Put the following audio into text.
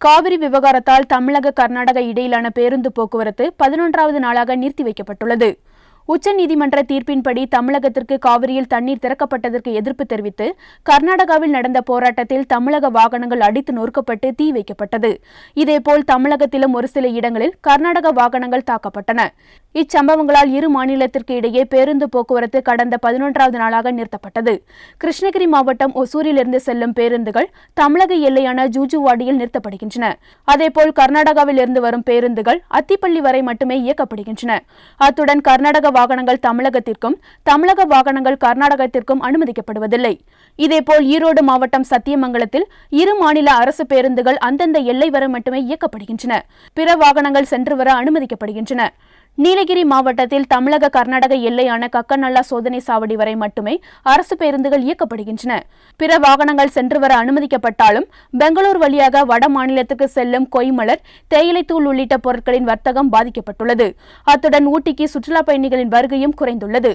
காவிரி விவகாரத்தால் தமிழக கர்நாடக இடையிலான பேருந்து போக்குவரத்து 11வது நாளாக நிறுத்தி வைக்கப்பட்டுள்ளது. உச்சநீதிமன்ற தீர்ப்பின்படி தமிழகத்திற்கு காவிரியில் தண்ணீர் திறக்கப்பட்டதற்கு எதிர்ப்பு தெரிவித்து கர்நாடகாவில் நடந்த போராட்டத்தில் தமிழக வாகனங்கள் அடித்து நொறுக்கப்பட்டு தீ வைக்கப்பட்டது. இதேபோல் தமிழகத்திலும் ஒரு சில இடங்களில் கர்நாடக வாகனங்கள் தாக்கப்பட்டன. இச்சம்பவங்களால் இரு மாநிலத்திற்கு இடையே பேருந்து போக்குவரத்து கடந்த 11வது நாளாக நிறுத்தப்பட்டது. கிருஷ்ணகிரி மாவட்டம் ஒசூரிலிருந்து செல்லும் பேருந்துகள் தமிழக எல்லையான ஜூஜுவாடியில் நிறுத்தப்படுகின்றன. அதேபோல் கர்நாடகாவில் இருந்து வரும் பேருந்துகள் அத்திப்பள்ளி வரை மட்டுமே இயக்கப்படுகின்றன. அத்துடன் கர்நாடக வாகனங்கள் தமிழகத்திற்கும் தமிழக வாகனங்கள் கர்நாடகத்திற்கும் அனுமதிக்கப்படுவதில்லை. இதேபோல் ஈரோடு மாவட்டம் சத்தியமங்கலத்தில் இரு மாநில அரசு பேருந்துகள் அந்தந்த எல்லை வரை மட்டுமே இயக்கப்படுகின்றன. பிற வாகனங்கள் சென்று வர அனுமதிக்கப்படுகின்றன. நீலகிரி மாவட்டத்தில் தமிழக கர்நாடக எல்லையான கக்கநல்லா சோதனை சாவடி வரை மட்டுமே அரசு பேருந்துகள் இயக்கப்படுகின்றன. பிற வாகனங்கள் சென்று வர அனுமதிக்கப்பட்டாலும் பெங்களூர் வழியாக வட மாநிலத்துக்கு செல்லும் கொய்மலர், தேயிலைத்தூள் உள்ளிட்ட பொருட்களின் வர்த்தகம் பாதிக்கப்பட்டுள்ளது. அத்துடன் ஊட்டிக்கு சுற்றுலா பயணிகளின் வருகையும் குறைந்துள்ளது.